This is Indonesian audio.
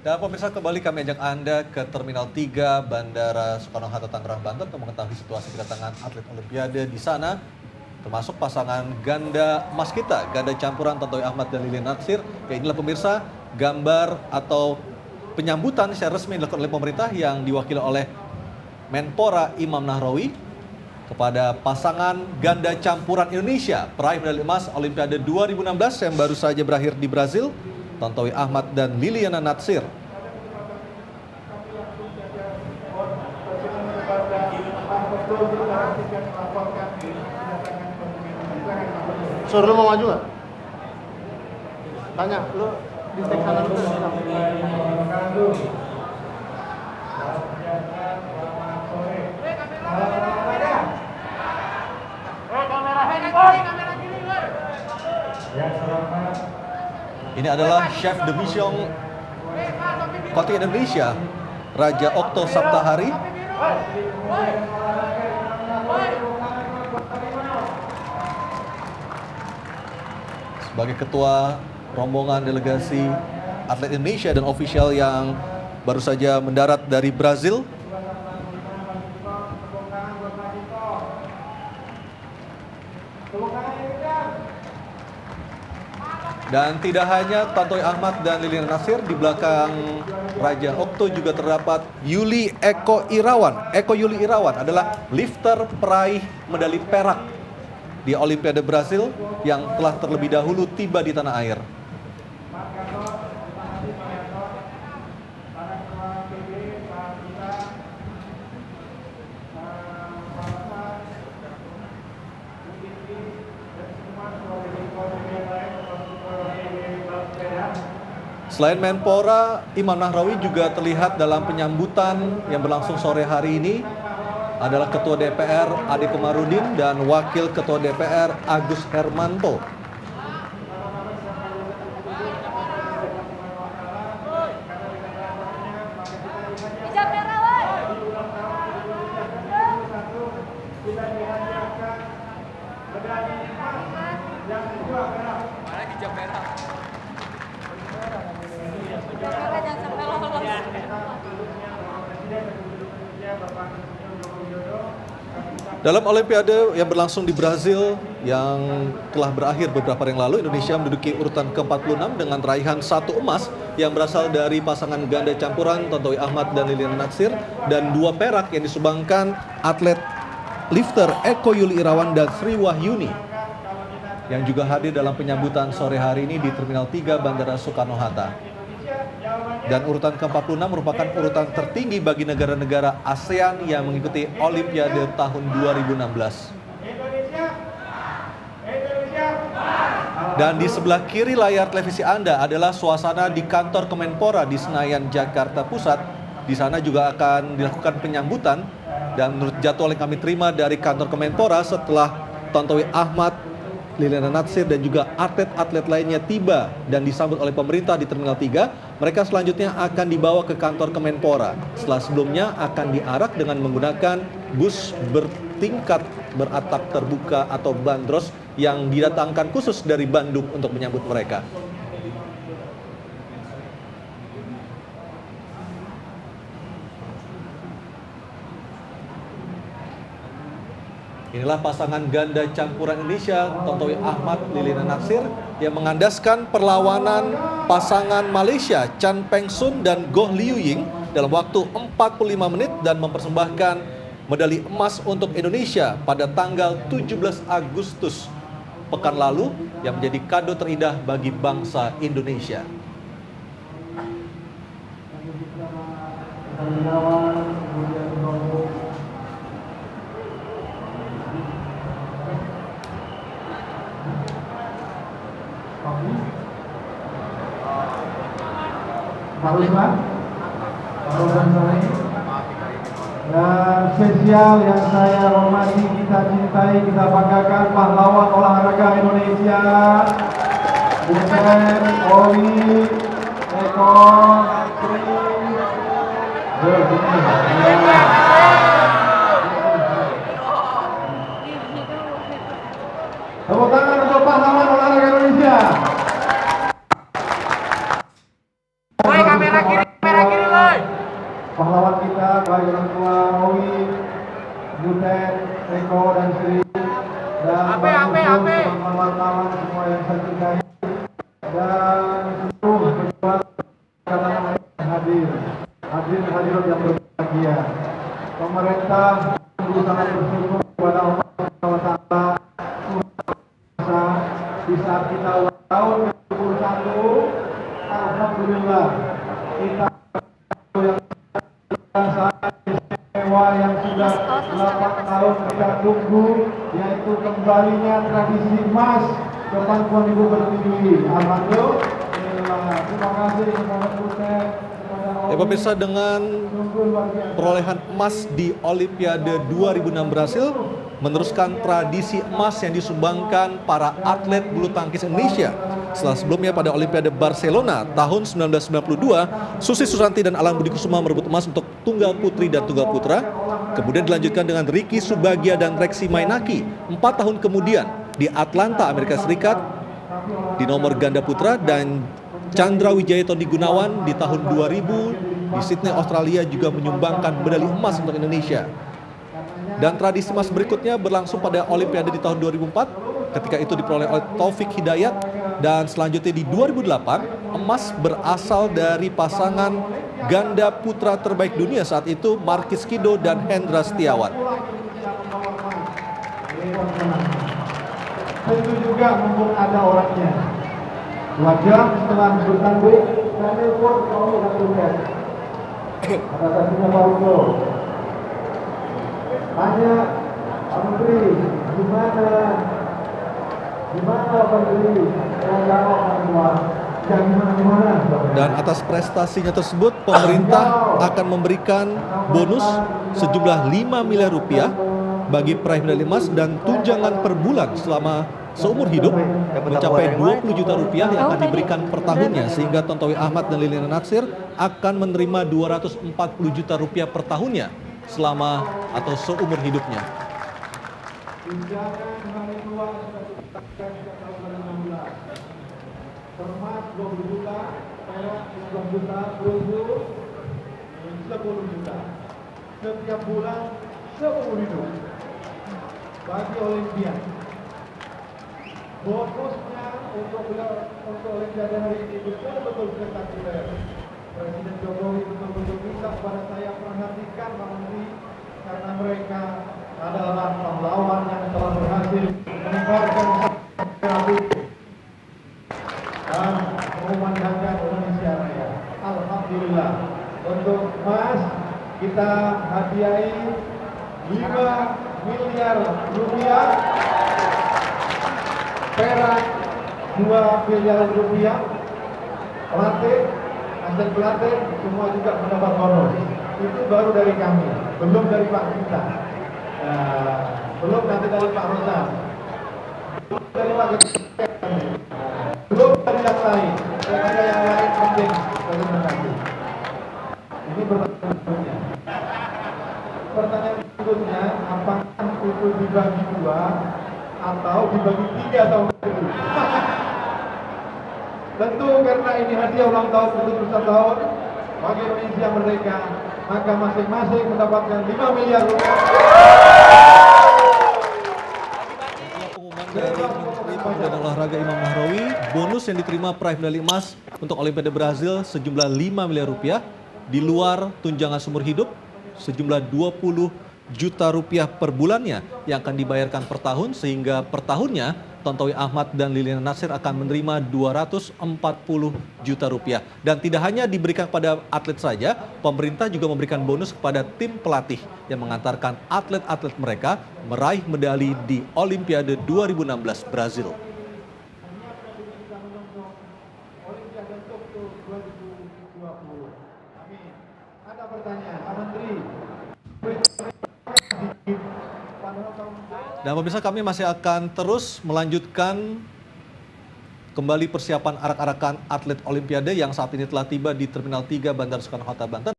Dan pemirsa, kembali kami ajak Anda ke Terminal 3 Bandara Soekarno-Hatta Tangerang, Banten untuk mengetahui situasi kedatangan atlet Olimpiade di sana, termasuk pasangan ganda emas kita, ganda campuran Tontowi Ahmad dan Lilian Natsir. Ya, inilah pemirsa gambar atau penyambutan secara resmi dilakukan oleh pemerintah yang diwakili oleh Menpora Imam Nahrawi kepada pasangan ganda campuran Indonesia peraih medali emas Olimpiade 2016 yang baru saja berakhir di Brazil, Tontowi Ahmad dan Liliana Natsir. Sur, lu mau maju nggak? Tanya, lu di stek sana dulu. Ini adalah chef de mission kontingen Indonesia, Raja Okto Saptahari. Sebagai ketua rombongan delegasi atlet Indonesia dan ofisial yang baru saja mendarat dari Brazil. Dan tidak hanya Tontowi Ahmad dan Lilian Natsir, di belakang Raja Okto juga terdapat Yuli Eko Irawan. Eko Yuli Irawan adalah lifter peraih medali perak di Olimpiade Brazil yang telah terlebih dahulu tiba di tanah air. Selain Menpora, Imam Nahrawi juga terlihat dalam penyambutan yang berlangsung sore hari ini adalah Ketua DPR Ade Komarudin dan Wakil Ketua DPR Agus Hermanto. Dalam Olimpiade yang berlangsung di Brazil yang telah berakhir beberapa hari yang lalu, Indonesia menduduki urutan ke-46 dengan raihan 1 emas yang berasal dari pasangan ganda campuran Tontowi Ahmad dan Lilian Natsir, dan 2 perak yang disumbangkan atlet lifter Eko Yuli Irawan dan Sri Wahyuni yang juga hadir dalam penyambutan sore hari ini di Terminal 3 Bandara Soekarno-Hatta. Dan urutan ke-46 merupakan urutan tertinggi bagi negara-negara ASEAN yang mengikuti Olimpiade tahun 2016. Dan di sebelah kiri layar televisi Anda adalah suasana di kantor Kemenpora di Senayan, Jakarta Pusat. Di sana juga akan dilakukan penyambutan, dan menurut jadwal yang kami terima dari kantor Kemenpora, setelah Tontowi Ahmad, Liliana Natsir dan juga atlet-atlet lainnya tiba dan disambut oleh pemerintah di Terminal 3, mereka selanjutnya akan dibawa ke kantor Kemenpora. Setelah sebelumnya akan diarak dengan menggunakan bus bertingkat beratap terbuka atau bandros yang didatangkan khusus dari Bandung untuk menyambut mereka. Inilah pasangan ganda campuran Indonesia, Tontowi Ahmad, Liliana Natsir, yang mengandaskan perlawanan pasangan Malaysia, Chan Peng Sun dan Goh Liu Ying dalam waktu 45 menit dan mempersembahkan medali emas untuk Indonesia pada tanggal 17 Agustus pekan lalu yang menjadi kado terindah bagi bangsa Indonesia. Pak Wisman, dan spesial yang saya hormati, kita cintai, kita banggakan pahlawan olahraga Indonesia, Butet, Oli, Eko, tepuk tangan untuk pahlawan olahraga Indonesia. Kamera kiri. pahlawan kita, baik orang tua Rowi, Butet, Eko dan Sri, dan teman-teman wartawan semua yang saya cintai, dan seluruh ketua kalangan yang hadir, hadirin yang berbahagia. Pemerintah sangat bersyukur kepada Allah SWT di saat kita ulang tahun ke-21, alhamdulillah kita yang sangat istimewa yang sudah 8 tahun kita tunggu, yaitu kembalinya tradisi emas ke Pangkuan Ibu Pertiwi. Alhamdulillah. Terima kasih kepada Butet. Ya pemirsa, dengan perolehan emas di Olimpiade 2006 berhasil meneruskan tradisi emas yang disumbangkan para atlet bulu tangkis Indonesia. Setelah sebelumnya pada Olimpiade Barcelona tahun 1992, Susi Susanti dan Alan Budi Kusuma merebut emas untuk tunggal putri dan tunggal putra. Kemudian dilanjutkan dengan Ricky Subagia dan Reksi Mainaki 4 tahun kemudian di Atlanta, Amerika Serikat di nomor ganda putra, dan Chandra Wijaya Tony Gunawan di tahun 2000 di Sydney, Australia juga menyumbangkan medali emas untuk Indonesia. Dan tradisi emas berikutnya berlangsung pada Olimpiade di tahun 2004, ketika itu diperoleh oleh Taufik Hidayat, dan selanjutnya di 2008 emas berasal dari pasangan ganda putra terbaik dunia saat itu, Markis Kido dan Hendra Setiawan. Tentu juga mumpung ada orangnya. 2 jam setelah bertanding, saya telepon kamu dan Butet. Kata satunya Pak Ugo. Tanya, Pak Menteri, gimana Pak Menteri? Saya jawab semua. Gimana? Dan atas prestasinya tersebut, pemerintah akan memberikan bonus sejumlah 5 miliar rupiah bagi peraih medali emas dan tunjangan per bulan selama seumur hidup mencapai 20 juta rupiah yang akan diberikan per tahunnya, sehingga Tontowi Ahmad dan Liliana Natsir akan menerima 240 juta rupiah per tahunnya selama atau seumur hidupnya. Emas 20 juta, perak 19 juta, perunggu 10 juta. Setiap bulan seumur hidup bagi Olimpiade. Bonusnya untuk Olimpiade hari ini betul-betul spektakuler. Presiden Jokowi betul-betul minta kepada saya, perhatikan Pak Menteri, karena mereka adalah pahlawan yang telah berhasil meninggalkan dan mengumandangkan Indonesia Raya. Alhamdulillah, untuk emas kita hadiahi 5 miliar rupiah, perak 2 miliar rupiah, pelatih, hasil pelatih semua juga mendapat bonus. Itu baru dari kami, belum dari Pak Gita, belum nanti dari Pak Rosa, belum dari Pak Gita, belum dari yang lain. Saya kira yang lain penting. Terima kasih. Ini pertanyaan berikutnya. Pertanyaan berikutnya, apakah itu dibagi 2 atau dibagi 3 tahun itu? Tentu karena ini hadiah ulang tahun ke-71 tahun bagi Indonesia Merdeka, maka masing-masing mendapatkan 5 miliar rupiah. Pengumuman dari Menteri Pemuda dan Olahraga Imam Nahrawi, bonus yang diterima peraih medali emas untuk Olimpiade Brazil sejumlah 5 miliar rupiah, di luar tunjangan seumur hidup sejumlah 20 juta rupiah per bulannya yang akan dibayarkan per tahun, sehingga per tahunnya Tontowi Ahmad dan Liliana Natsir akan menerima 240 juta rupiah. Dan tidak hanya diberikan kepada atlet saja, pemerintah juga memberikan bonus kepada tim pelatih yang mengantarkan atlet-atlet mereka meraih medali di Olimpiade 2016 Brazil. Ada pertanyaan, Pak Menteri. Dan pemirsa, kami masih akan terus melanjutkan kembali persiapan arak-arakan atlet Olimpiade yang saat ini telah tiba di Terminal 3 Bandara Soekarno-Hatta, Banten.